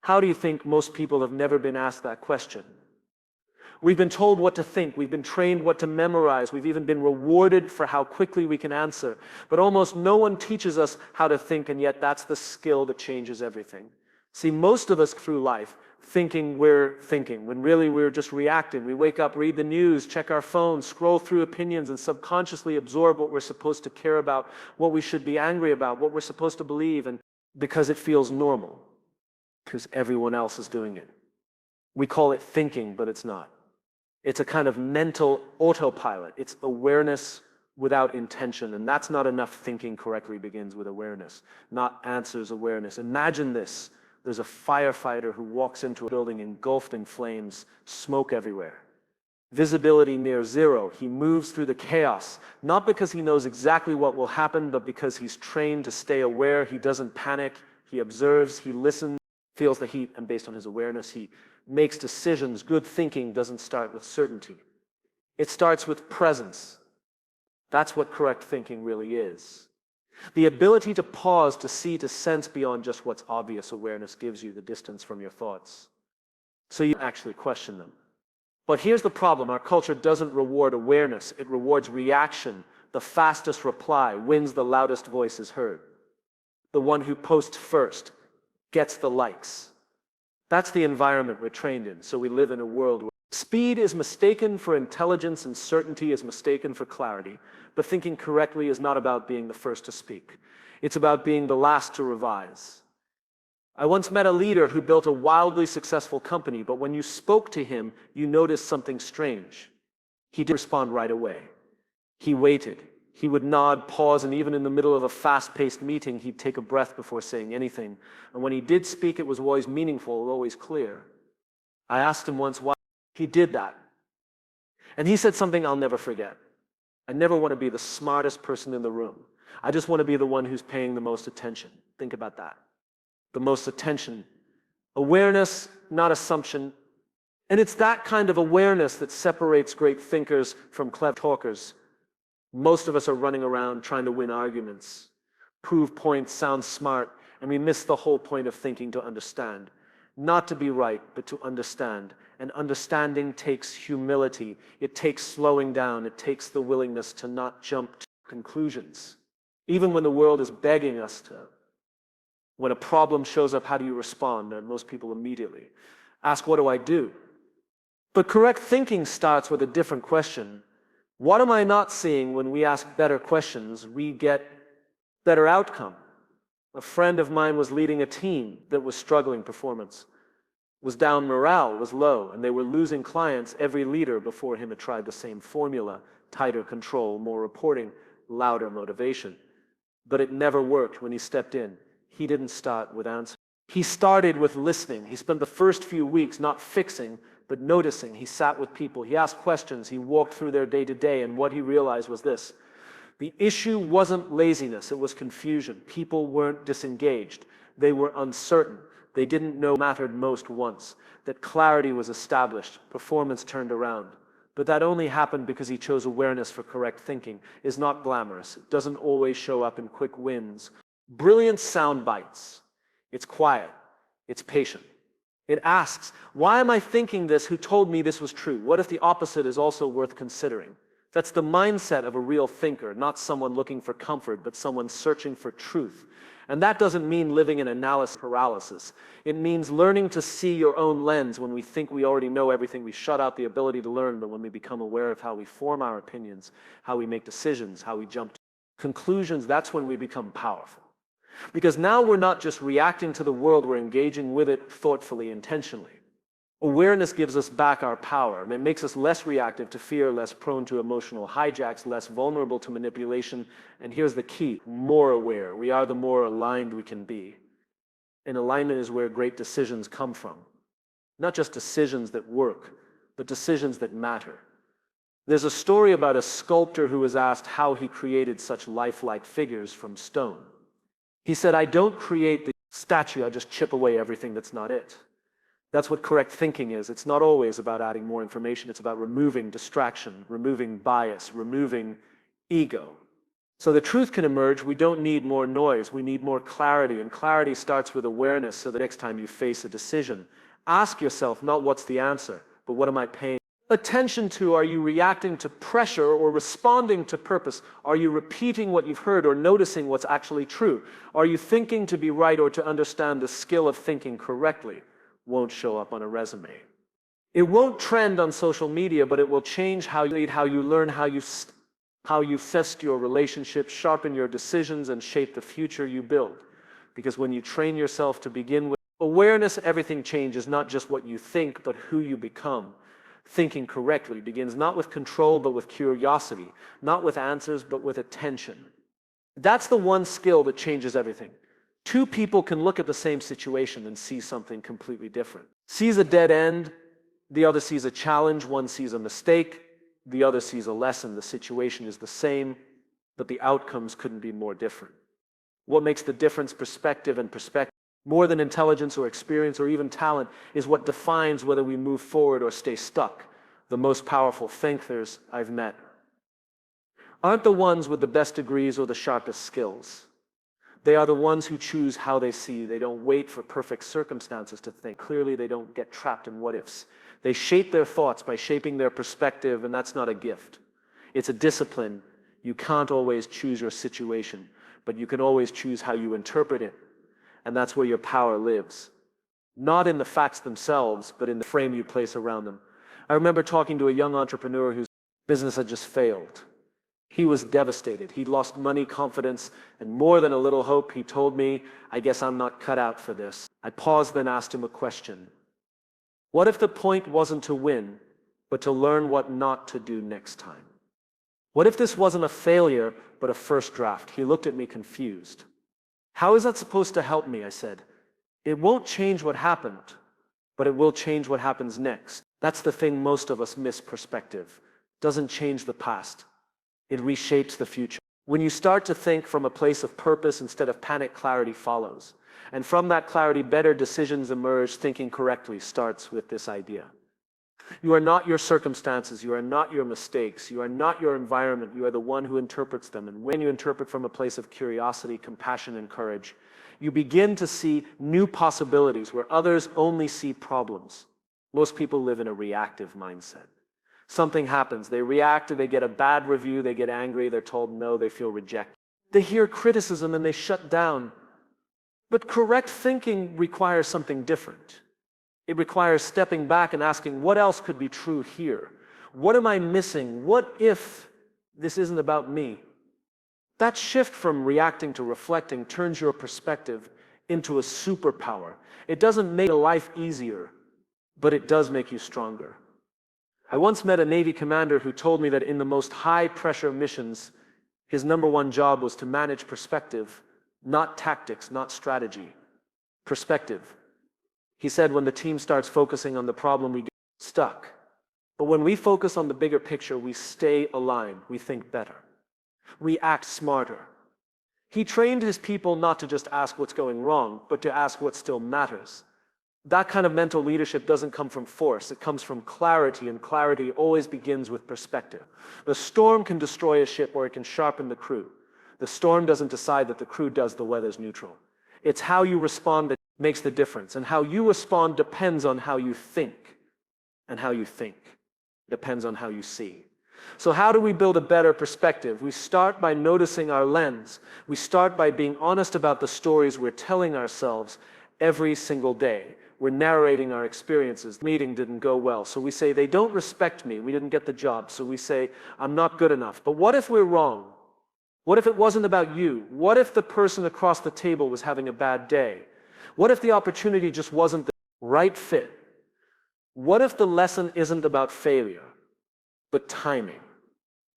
How do you think most people have never been asked that question? We've been told what to think, we've been trained what to memorize, we've even been rewarded for how quickly we can answer. But almost no one teaches us how to think, and yet that's the skill that changes everything. See, most of us through life thinking we're thinking, when really we're just reacting. We wake up, read the news, check our phones, scroll through opinions, and subconsciously absorb what we're supposed to care about, what we should be angry about, what we're supposed to believe, and because it feels normal, because everyone else is doing it. We call it thinking, but it's not. It's a kind of mental autopilot. It's awareness without intention, and that's not enough. Thinking correctly begins with awareness, not answers awareness. Imagine this. There's a firefighter who walks into a building engulfed in flames, smoke everywhere. Visibility near zero. He moves through the chaos, not because he knows exactly what will happen, but because he's trained to stay aware. He doesn't panic. He observes, he listens, feels the heat, and based on his awareness, he makes decisions. Good thinking doesn't start with certainty. It starts with presence. That's what correct thinking really is. The ability to pause, to see, to sense beyond just what's obvious. Awareness gives you the distance from your thoughts, so you actually question them. But here's the problem. Our culture doesn't reward awareness. It rewards reaction. The fastest reply wins, the loudest voice is heard. The one who posts first gets the likes. That's the environment we're trained in, so we live in a world where speed is mistaken for intelligence and certainty is mistaken for clarity. But thinking correctly is not about being the first to speak. It's about being the last to revise. I once met a leader who built a wildly successful company, but when you spoke to him, you noticed something strange. He didn't respond right away. He waited. He would nod, pause, and even in the middle of a fast-paced meeting, he'd take a breath before saying anything. And when he did speak, it was always meaningful, always clear. I asked him once why he did that. And he said something I'll never forget. I never want to be the smartest person in the room. I just want to be the one who's paying the most attention. Think about that. The most attention. Awareness, not assumption. And it's that kind of awareness that separates great thinkers from clever talkers. Most of us are running around trying to win arguments, prove points, sound smart, and we miss the whole point of thinking: to understand. Not to be right, but to understand. And understanding takes humility. It takes slowing down. It takes the willingness to not jump to conclusions. Even when the world is begging us to. When a problem shows up, how do you respond? And most people immediately ask, what do I do? But correct thinking starts with a different question. What am I not seeing? When we ask better questions, we get better outcome. A friend of mine was leading a team that was struggling performance, was down, morale was low, and they were losing clients. Every leader before him had tried the same formula: tighter control, more reporting, louder motivation. But it never worked when he stepped in. He didn't start with answers. He started with listening. He spent the first few weeks not fixing, but noticing. He sat with people. He asked questions. He walked through their day-to-day, and what he realized was this. The issue wasn't laziness. It was confusion. People weren't disengaged. They were uncertain. They didn't know what mattered most once. That clarity was established. Performance turned around. But that only happened because he chose awareness. For correct thinking is not glamorous. It doesn't always show up in quick wins. Brilliant sound bites. It's quiet. It's patient. It asks, why am I thinking this? Who told me this was true? What if the opposite is also worth considering? That's the mindset of a real thinker, not someone looking for comfort, but someone searching for truth. And that doesn't mean living in analysis paralysis. It means learning to see your own lens. When we think we already know everything, we shut out the ability to learn. But when we become aware of how we form our opinions, how we make decisions, how we jump to conclusions, that's when we become powerful. Because now we're not just reacting to the world, we're engaging with it thoughtfully, intentionally. Awareness gives us back our power, and it makes us less reactive to fear, less prone to emotional hijacks, less vulnerable to manipulation. And here's the key: more aware. We are, the more aligned we can be. And alignment is where great decisions come from. Not just decisions that work, but decisions that matter. There's a story about a sculptor who was asked how he created such lifelike figures from stone. He said, I don't create the statue, I just chip away everything that's not it. That's what correct thinking is. It's not always about adding more information. It's about removing distraction, removing bias, removing ego. So the truth can emerge. We don't need more noise. We need more clarity. And clarity starts with awareness, so the next time you face a decision, ask yourself not what's the answer, but what am I paying attention to? Are you reacting to pressure or responding to purpose? Are you repeating what you've heard or noticing what's actually true? Are you thinking to be right or to understand? The skill of thinking correctly won't show up on a resume. It won't trend on social media, but it will change how you lead, how you learn, how you fest your relationships, sharpen your decisions, and shape the future you build. Because when you train yourself to begin with awareness, everything changes, not just what you think, but who you become. Thinking correctly begins not with control, but with curiosity, not with answers, but with attention. That's the one skill that changes everything. Two people can look at the same situation and see something completely different. Sees a dead end, the other sees a challenge, one sees a mistake, the other sees a lesson. The situation is the same, but the outcomes couldn't be more different. What makes the difference? Perspective. And perspective, more than intelligence or experience or even talent, is what defines whether we move forward or stay stuck. The most powerful thinkers I've met aren't the ones with the best degrees or the sharpest skills. They are the ones who choose how they see. They don't wait for perfect circumstances to think clearly. They don't get trapped in what ifs. They shape their thoughts by shaping their perspective, and that's not a gift. It's a discipline. You can't always choose your situation, but you can always choose how you interpret it. And that's where your power lives. Not in the facts themselves, but in the frame you place around them. I remember talking to a young entrepreneur whose business had just failed. He was devastated. He'd lost money, confidence, and more than a little hope. He told me, I guess I'm not cut out for this. I paused, then asked him a question. What if the point wasn't to win, but to learn what not to do next time? What if this wasn't a failure, but a first draft? He looked at me confused. How is that supposed to help me? I said. It won't change what happened, but it will change what happens next. That's the thing most of us miss. Perspective doesn't change the past. It reshapes the future. When you start to think from a place of purpose instead of panic, clarity follows. And from that clarity, better decisions emerge. Thinking correctly starts with this idea. You are not your circumstances. You are not your mistakes. You are not your environment. You are the one who interprets them. And when you interpret from a place of curiosity, compassion, and courage, you begin to see new possibilities where others only see problems. Most people live in a reactive mindset. Something happens, they react, they get a bad review, they get angry, they're told no, they feel rejected. They hear criticism and they shut down. But correct thinking requires something different. It requires stepping back and asking, what else could be true here? What am I missing? What if this isn't about me? That shift from reacting to reflecting turns your perspective into a superpower. It doesn't make life easier, but it does make you stronger. I once met a Navy commander who told me that in the most high-pressure missions, his number one job was to manage perspective, not tactics, not strategy. Perspective. He said when the team starts focusing on the problem, we get stuck. But when we focus on the bigger picture, we stay aligned, we think better, we act smarter. He trained his people not to just ask what's going wrong, but to ask what still matters. That kind of mental leadership doesn't come from force, it comes from clarity, and clarity always begins with perspective. The storm can destroy a ship or it can sharpen the crew. The storm doesn't decide that the crew does, the weather's neutral. It's how you respond that makes the difference, and how you respond depends on how you think, and how you think depends on how you see. So how do we build a better perspective? We start by noticing our lens. We start by being honest about the stories we're telling ourselves every single day. We're narrating our experiences. The meeting didn't go well, so we say, they don't respect me, we didn't get the job, so we say, I'm not good enough. But what if we're wrong? What if it wasn't about you? What if the person across the table was having a bad day? What if the opportunity just wasn't the right fit? What if the lesson isn't about failure, but timing?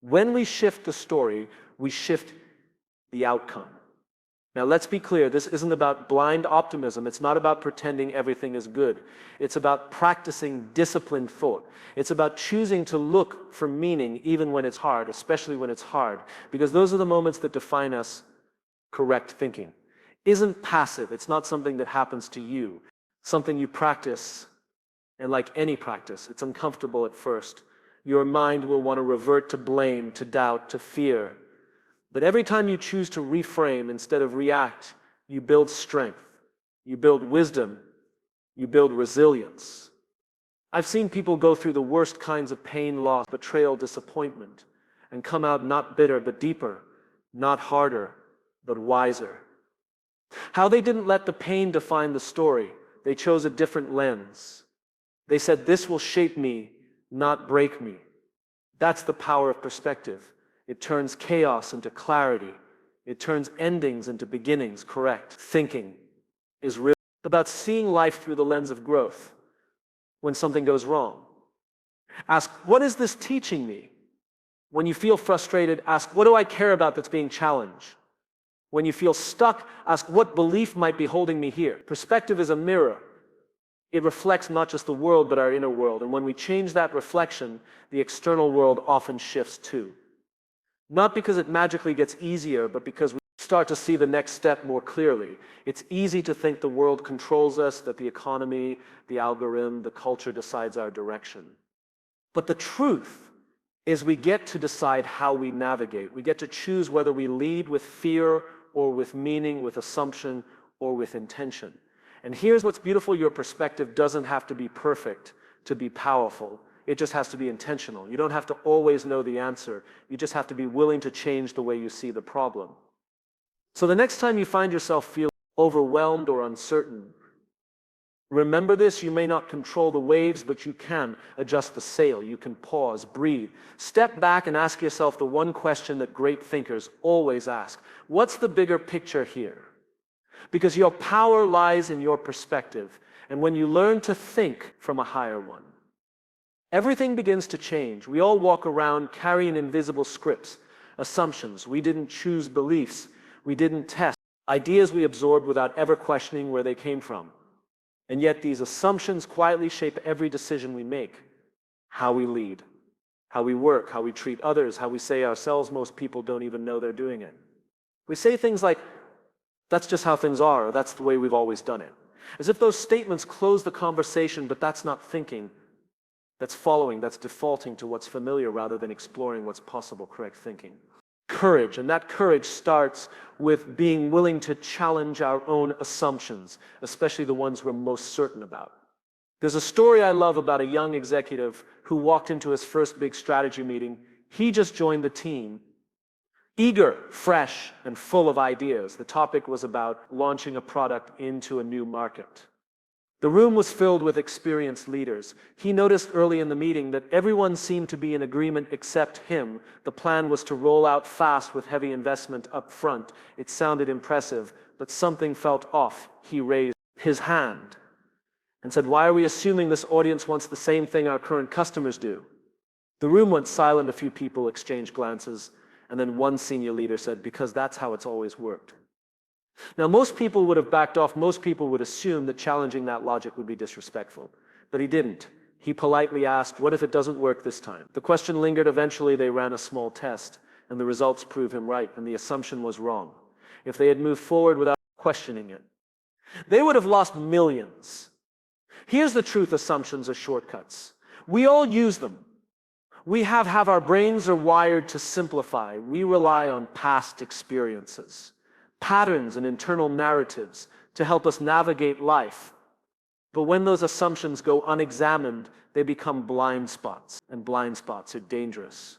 When we shift the story, we shift the outcome. Now let's be clear, this isn't about blind optimism. It's not about pretending everything is good. It's about practicing disciplined thought. It's about choosing to look for meaning even when it's hard, especially when it's hard, because those are the moments that define us. Correct thinking isn't passive. It's not something that happens to you, something you practice. And like any practice, it's uncomfortable at first. Your mind will want to revert to blame, to doubt, to fear. But every time you choose to reframe instead of react, you build strength, you build wisdom, you build resilience. I've seen people go through the worst kinds of pain, loss, betrayal, disappointment, and come out not bitter but deeper, not harder but wiser. How they didn't let the pain define the story. They chose a different lens. They said, this will shape me, not break me. That's the power of perspective. It turns chaos into clarity. It turns endings into beginnings. Correct thinking is really about seeing life through the lens of growth. When something goes wrong, ask, what is this teaching me? When you feel frustrated, ask, what do I care about that's being challenged? When you feel stuck, ask, what belief might be holding me here? Perspective is a mirror. It reflects not just the world, but our inner world. And when we change that reflection, the external world often shifts too. Not because it magically gets easier, but because we start to see the next step more clearly. It's easy to think the world controls us, that the economy, the algorithm, the culture decides our direction. But the truth is we get to decide how we navigate. We get to choose whether we lead with fear or with meaning, with assumption or with intention. And here's what's beautiful, your perspective doesn't have to be perfect to be powerful. It just has to be intentional. You don't have to always know the answer. You just have to be willing to change the way you see the problem. So the next time you find yourself feeling overwhelmed or uncertain, remember this, you may not control the waves, but you can adjust the sail. You can pause, breathe, step back and ask yourself the one question that great thinkers always ask. What's the bigger picture here? Because your power lies in your perspective. And when you learn to think from a higher one, everything begins to change. We all walk around carrying invisible scripts, assumptions. We didn't choose beliefs. We didn't test. Ideas we absorbed without ever questioning where they came from. And yet these assumptions quietly shape every decision we make. How we lead, how we work, how we treat others, how we say ourselves. Most people don't even know they're doing it. We say things like, that's just how things are, or that's the way we've always done it. As if those statements close the conversation, but that's not thinking. That's following, that's defaulting to what's familiar rather than exploring what's possible. Correct thinking. Courage, and that courage starts with being willing to challenge our own assumptions, especially the ones we're most certain about. There's a story I love about a young executive who walked into his first big strategy meeting. He just joined the team, eager, fresh, and full of ideas. The topic was about launching a product into a new market. The room was filled with experienced leaders. He noticed early in the meeting that everyone seemed to be in agreement except him. The plan was to roll out fast with heavy investment up front. It sounded impressive, but something felt off. He raised his hand and said, "Why are we assuming this audience wants the same thing our current customers do?" The room went silent. A few people exchanged glances, and then one senior leader said, "Because that's how it's always worked." Now, most people would have backed off. Most people would assume that challenging that logic would be disrespectful. But he didn't. He politely asked, "What if it doesn't work this time?" The question lingered. Eventually, they ran a small test, and the results proved him right, and the assumption was wrong. If they had moved forward without questioning it, they would have lost millions. Here's the truth: assumptions are shortcuts. We all use them. We have our brains are wired to simplify. We rely on past experiences, patterns and internal narratives to help us navigate life. But when those assumptions go unexamined, they become blind spots, and blind spots are dangerous.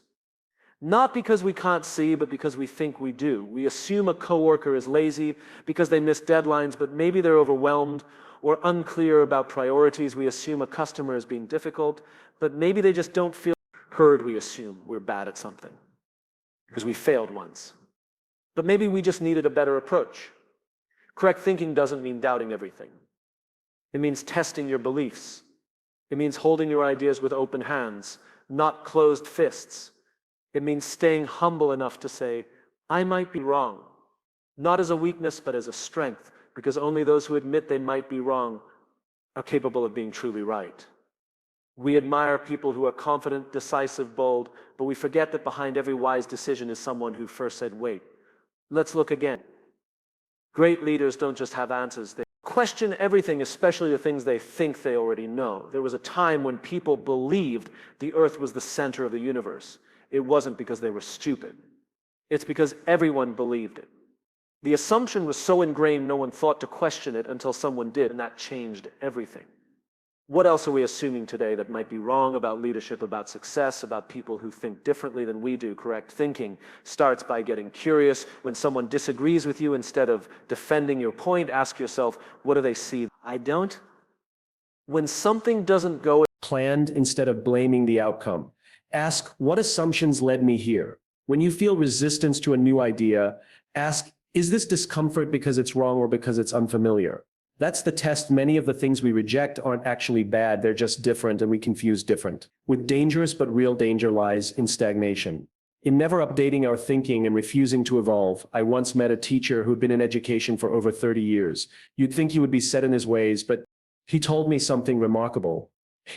Not because we can't see, but because we think we do. We assume a coworker is lazy because they miss deadlines, but maybe they're overwhelmed or unclear about priorities. We assume a customer is being difficult, but maybe they just don't feel heard. We assume we're bad at something because we failed once. But maybe we just needed a better approach. Correct thinking doesn't mean doubting everything. It means testing your beliefs. It means holding your ideas with open hands, not closed fists. It means staying humble enough to say, "I might be wrong," not as a weakness, but as a strength, because only those who admit they might be wrong are capable of being truly right. We admire people who are confident, decisive, bold, but we forget that behind every wise decision is someone who first said, "Wait, let's look again." Great leaders don't just have answers. They question everything, especially the things they think they already know. There was a time when people believed the earth was the center of the universe. It wasn't because they were stupid. It's because everyone believed it. The assumption was so ingrained no one thought to question it until someone did, and that changed everything. What else are we assuming today that might be wrong about leadership, about success, about people who think differently than we do? Correct thinking starts by getting curious. When someone disagrees with you, instead of defending your point, ask yourself, what do they see I don't? When something doesn't go as planned, instead of blaming the outcome, ask, what assumptions led me here? When you feel resistance to a new idea, ask, is this discomfort because it's wrong or because it's unfamiliar? That's the test. Many of the things we reject aren't actually bad, they're just different, and we confuse different with dangerous, but real danger lies in stagnation. In never updating our thinking and refusing to evolve. I once met a teacher who'd been in education for over 30 years. You'd think he would be set in his ways, but he told me something remarkable.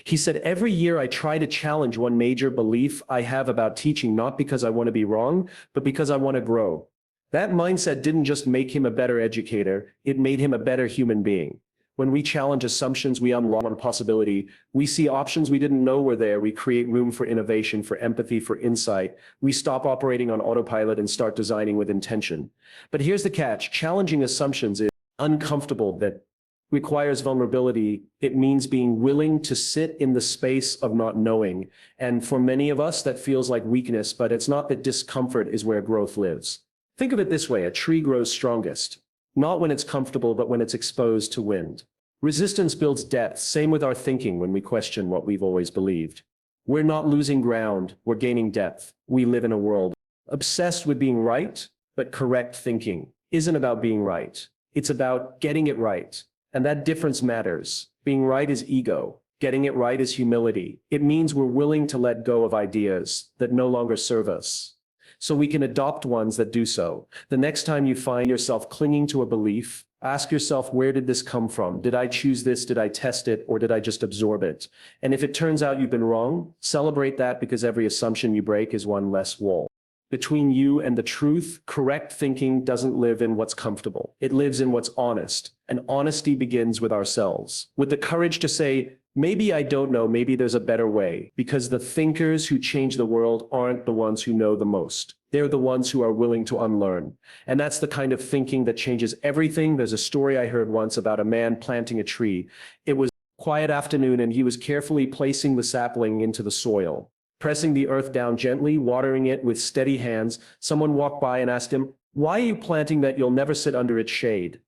He said, every year I try to challenge one major belief I have about teaching, not because I want to be wrong, but because I want to grow. That mindset didn't just make him a better educator, it made him a better human being. When we challenge assumptions, we unlock one possibility. We see options we didn't know were there. We create room for innovation, for empathy, for insight. We stop operating on autopilot and start designing with intention. But here's the catch. Challenging assumptions is uncomfortable. That requires vulnerability. It means being willing to sit in the space of not knowing. And for many of us, that feels like weakness, but it's not. That discomfort is where growth lives. Think of it this way, a tree grows strongest, not when it's comfortable, but when it's exposed to wind. Resistance builds depth, same with our thinking when we question what we've always believed. We're not losing ground, we're gaining depth. We live in a world obsessed with being right, but correct thinking isn't about being right. It's about getting it right. And that difference matters. Being right is ego. Getting it right is humility. It means we're willing to let go of ideas that no longer serve us, so we can adopt ones that do so. The next time you find yourself clinging to a belief, ask yourself, where did this come from? Did I choose this? Did I test it? Or did I just absorb it? And if it turns out you've been wrong, celebrate that, because every assumption you break is one less wall between you and the truth. Correct thinking doesn't live in what's comfortable. It lives in what's honest. And honesty begins with ourselves, with the courage to say, maybe I don't know, maybe there's a better way, because the thinkers who change the world aren't the ones who know the most. They're the ones who are willing to unlearn. And that's the kind of thinking that changes everything. There's a story I heard once about a man planting a tree. It was a quiet afternoon, and he was carefully placing the sapling into the soil, pressing the earth down gently, watering it with steady hands. Someone walked by and asked him, why are you planting that? You'll never sit under its shade.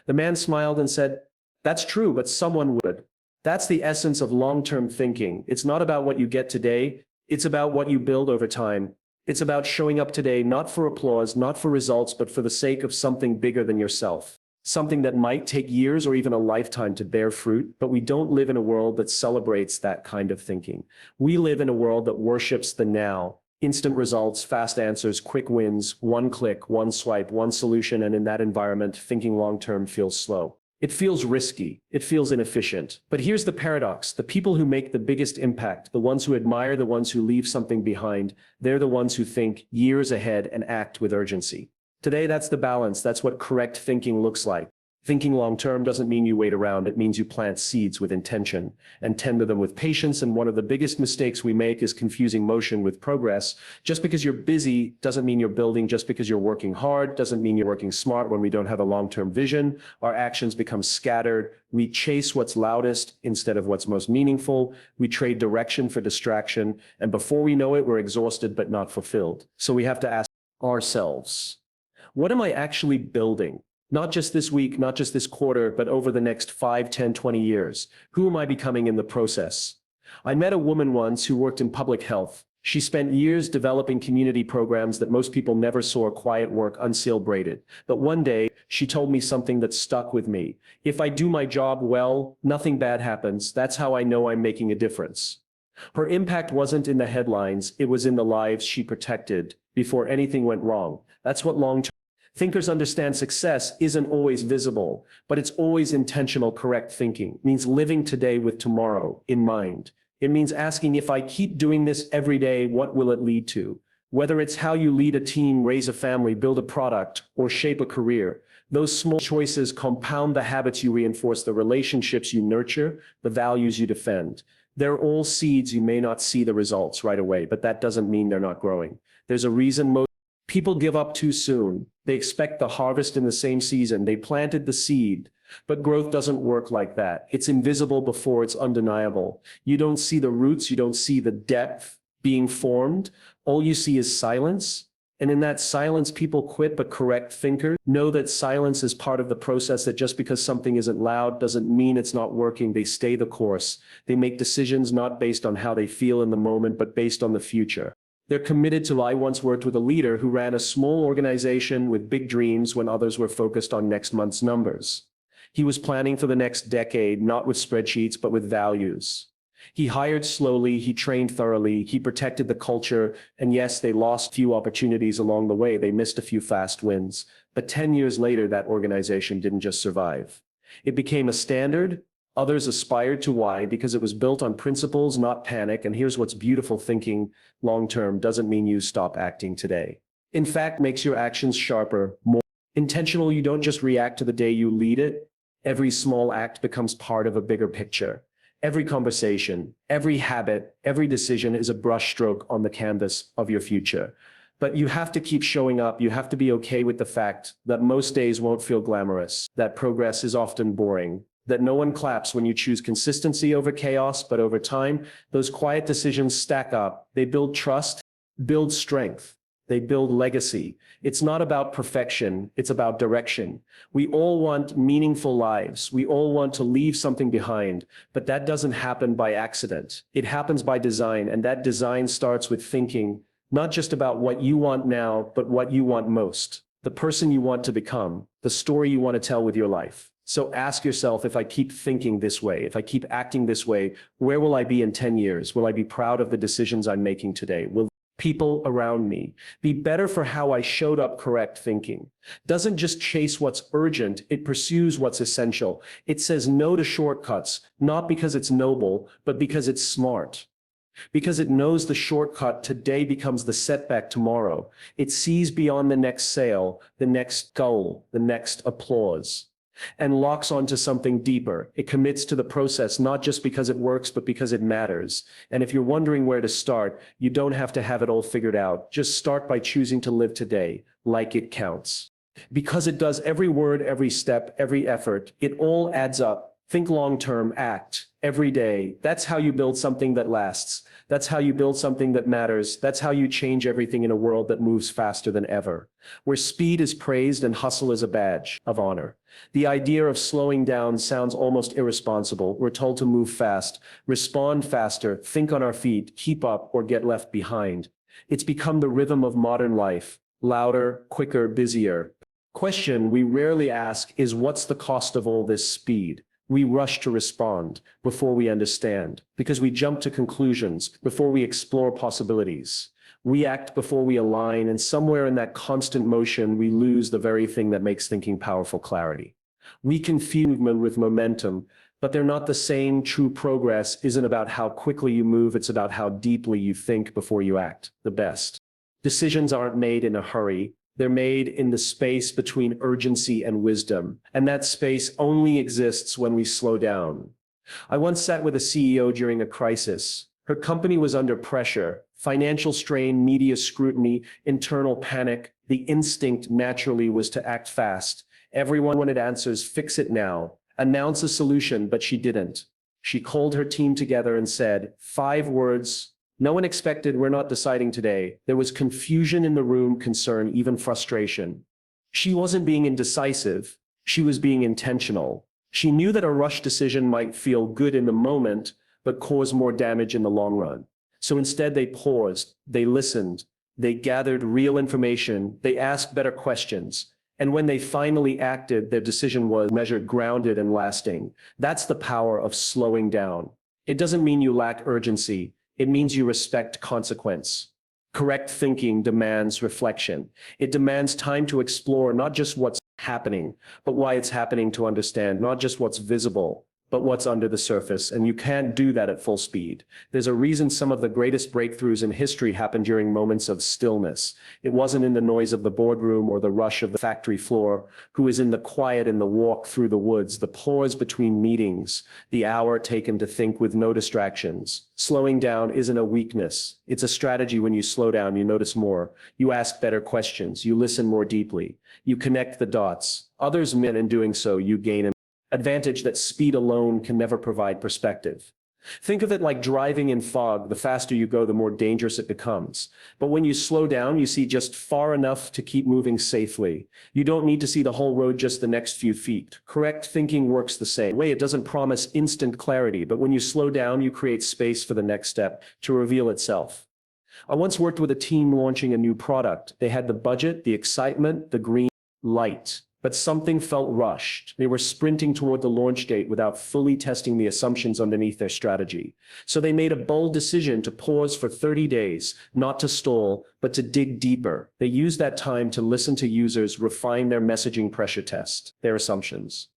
The man smiled and said, that's true, but someone would. That's the essence of long-term thinking. It's not about what you get today. It's about what you build over time. It's about showing up today, not for applause, not for results, but for the sake of something bigger than yourself. Something that might take years or even a lifetime to bear fruit, but we don't live in a world that celebrates that kind of thinking. We live in a world that worships the now. Instant results, fast answers, quick wins, one click, one swipe, one solution, and in that environment, thinking long-term feels slow. It feels risky. It feels inefficient. But here's the paradox. The people who make the biggest impact, the ones who admire, the ones who leave something behind, they're the ones who think years ahead and act with urgency. Today, that's the balance. That's what correct thinking looks like. Thinking long-term doesn't mean you wait around. It means you plant seeds with intention and tend to them with patience. And one of the biggest mistakes we make is confusing motion with progress. Just because you're busy doesn't mean you're building. Just because you're working hard doesn't mean you're working smart. When we don't have a long-term vision, our actions become scattered. We chase what's loudest instead of what's most meaningful. We trade direction for distraction. And before we know it, we're exhausted but not fulfilled. So we have to ask ourselves, what am I actually building? Not just this week, not just this quarter, but over the next 5, 10, 20 years. Who am I becoming in the process? I met a woman once who worked in public health. She spent years developing community programs that most people never saw quiet work uncelebrated. But one day, she told me something that stuck with me. If I do my job well, nothing bad happens. That's how I know I'm making a difference. Her impact wasn't in the headlines, it was in the lives she protected before anything went wrong. That's what long-term thinkers understand. Success isn't always visible, but it's always intentional. Correct thinking means living today with tomorrow in mind. It means asking, if I keep doing this every day, what will it lead to? Whether it's how you lead a team, raise a family, build a product, or shape a career, those small choices compound the habits you reinforce, the relationships you nurture, the values you defend. They're all seeds. You may not see the results right away, but that doesn't mean they're not growing. There's a reason most People give up too soon. They expect the harvest in the same season. They planted the seed, but growth doesn't work like that. It's invisible before it's undeniable. You don't see the roots. You don't see the depth being formed. All you see is silence. And in that silence, people quit, but correct thinkers know that silence is part of the process, that just because something isn't loud doesn't mean it's not working. They stay the course. They make decisions not based on how they feel in the moment, but based on the future. They're committed to. I once worked with a leader who ran a small organization with big dreams when others were focused on next month's numbers. He was planning for the next decade, not with spreadsheets, but with values. He hired slowly, he trained thoroughly, he protected the culture, and yes, they lost few opportunities along the way. They missed a few fast wins. But 10 years later, that organization didn't just survive. It became a standard. Others aspired to. Why? Because it was built on principles, not panic. And here's what's beautiful: thinking long-term doesn't mean you stop acting today. In fact, makes your actions sharper, more intentional. You don't just react to the day, you lead it. Every small act becomes part of a bigger picture. Every conversation, every habit, every decision is a brushstroke on the canvas of your future. But you have to keep showing up. You have to be okay with the fact that most days won't feel glamorous, that progress is often boring, that no one claps when you choose consistency over chaos. But over time, those quiet decisions stack up. They build trust, build strength. They build legacy. It's not about perfection, it's about direction. We all want meaningful lives. We all want to leave something behind, but that doesn't happen by accident. It happens by design, and that design starts with thinking, not just about what you want now, but what you want most, the person you want to become, the story you want to tell with your life. So ask yourself, if I keep thinking this way, if I keep acting this way, where will I be in 10 years? Will I be proud of the decisions I'm making today? Will people around me be better for how I showed up? Correct thinking doesn't just chase what's urgent, it pursues what's essential. It says no to shortcuts, not because it's noble, but because it's smart. Because it knows the shortcut today becomes the setback tomorrow. It sees beyond the next sale, the next goal, the next applause, and locks onto something deeper. It commits to the process, not just because it works, but because it matters. And if you're wondering where to start, you don't have to have it all figured out. Just start by choosing to live today like it counts. Because it does. Every word, every step, every effort, it all adds up. Think long-term, act every day. That's how you build something that lasts. That's how you build something that matters. That's how you change everything in a world that moves faster than ever, where speed is praised and hustle is a badge of honor. The idea of slowing down sounds almost irresponsible. We're told to move fast, respond faster, think on our feet, keep up, or get left behind. It's become the rhythm of modern life: louder, quicker, busier. Question we rarely ask is, what's the cost of all this speed? We rush to respond before we understand, because we jump to conclusions before we explore possibilities. We act before we align, and somewhere in that constant motion, we lose the very thing that makes thinking powerful: clarity. We confuse movement with momentum, but they're not the same. True progress isn't about how quickly you move, it's about how deeply you think before you act. The best decisions aren't made in a hurry. They're made in the space between urgency and wisdom, and that space only exists when we slow down. I once sat with a CEO during a crisis. Her company was under pressure: financial strain, media scrutiny, internal panic. The instinct naturally was to act fast. Everyone wanted answers: fix it now, announce a solution, but she didn't. She called her team together and said 5 words. No one expected: we're not deciding today. There was confusion in the room, concern, even frustration. She wasn't being indecisive. She was being intentional. She knew that a rushed decision might feel good in the moment, but cause more damage in the long run. So instead, they paused, they listened, they gathered real information, they asked better questions. And when they finally acted, their decision was measured, grounded, and lasting. That's the power of slowing down. It doesn't mean you lack urgency. It means you respect consequence. Correct thinking demands reflection. It demands time to explore not just what's happening, but why it's happening, to understand not just what's visible, but what's under the surface, and you can't do that at full speed. There's a reason some of the greatest breakthroughs in history happen during moments of stillness. It wasn't in the noise of the boardroom or the rush of the factory floor. Who is in the quiet in the walk through the woods, the pause between meetings, the hour taken to think with no distractions. Slowing down isn't a weakness. It's a strategy. When you slow down, you notice more. You ask better questions. You listen more deeply. You connect the dots. Others miss, and in doing so, you gain an advantage that speed alone can never provide perspective. Think of it like driving in fog. The faster you go, the more dangerous it becomes. But when you slow down, you see just far enough to keep moving safely. You don't need to see the whole road, just the next few feet. Correct thinking works the same way. It doesn't promise instant clarity, but when you slow down, you create space for the next step to reveal itself. I once worked with a team launching a new product. They had the budget, the excitement, the green light. But something felt rushed. They were sprinting toward the launch date without fully testing the assumptions underneath their strategy. So they made a bold decision to pause for 30 days, not to stall, but to dig deeper. They used that time to listen to users, refine their messaging, pressure test their assumptions.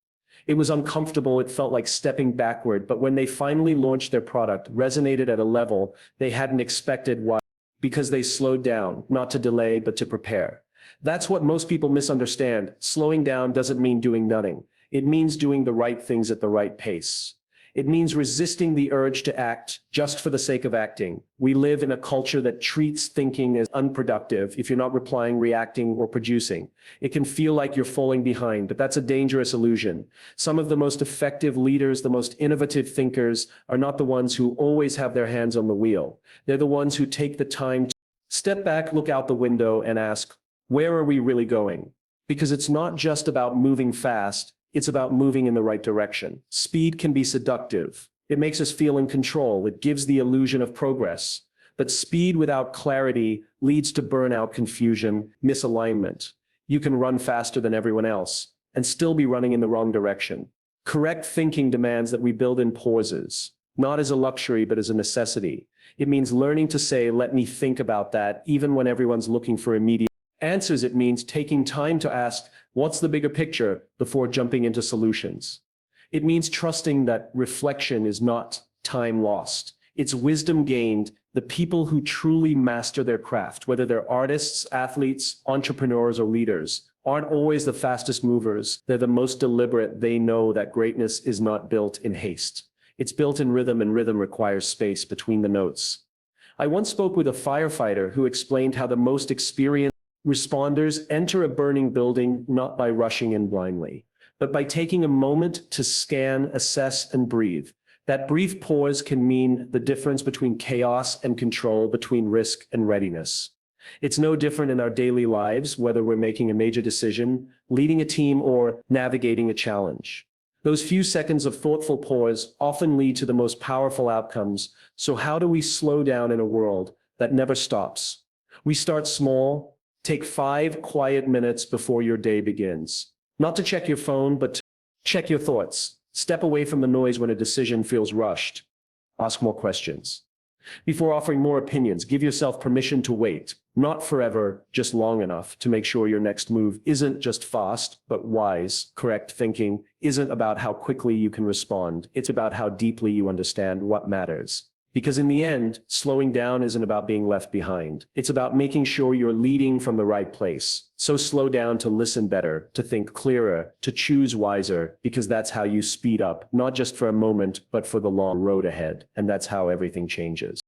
It was uncomfortable. It felt like stepping backward, but when they finally launched, their product resonated at a level they hadn't expected. Why? Because they slowed down, not to delay, but to prepare. That's what most people misunderstand. Slowing down doesn't mean doing nothing. It means doing the right things at the right pace. It means resisting the urge to act just for the sake of acting. We live in a culture that treats thinking as unproductive if you're not replying, reacting, or producing. It can feel like you're falling behind, but that's a dangerous illusion. Some of the most effective leaders, the most innovative thinkers, are not the ones who always have their hands on the wheel. They're the ones who take the time to step back, look out the window, and ask, where are we really going? Because it's not just about moving fast, it's about moving in the right direction. Speed can be seductive. It makes us feel in control. It gives the illusion of progress. But speed without clarity leads to burnout, confusion, misalignment. You can run faster than everyone else and still be running in the wrong direction. Correct thinking demands that we build in pauses, not as a luxury, but as a necessity. It means learning to say, let me think about that, even when everyone's looking for immediate answers. It means taking time to ask, what's the bigger picture, before jumping into solutions. It means trusting that reflection is not time lost. It's wisdom gained. The people who truly master their craft, whether they're artists, athletes, entrepreneurs, or leaders, aren't always the fastest movers. They're the most deliberate. They know that greatness is not built in haste. It's built in rhythm, and rhythm requires space between the notes. I once spoke with a firefighter who explained how the most experienced responders enter a burning building not by rushing in blindly, but by taking a moment to scan, assess, and breathe. That brief pause can mean the difference between chaos and control, between risk and readiness. It's no different in our daily lives, whether we're making a major decision, leading a team, or navigating a challenge. Those few seconds of thoughtful pause often lead to the most powerful outcomes. So how do we slow down in a world that never stops? We start small. Take 5 quiet minutes before your day begins. Not to check your phone, but to check your thoughts. Step away from the noise when a decision feels rushed. Ask more questions. Before offering more opinions, give yourself permission to wait. Not forever, just long enough to make sure your next move isn't just fast, but wise. Correct thinking isn't about how quickly you can respond. It's about how deeply you understand what matters. Because in the end, slowing down isn't about being left behind. It's about making sure you're leading from the right place. So slow down to listen better, to think clearer, to choose wiser, because that's how you speed up, not just for a moment, but for the long road ahead. And that's how everything changes.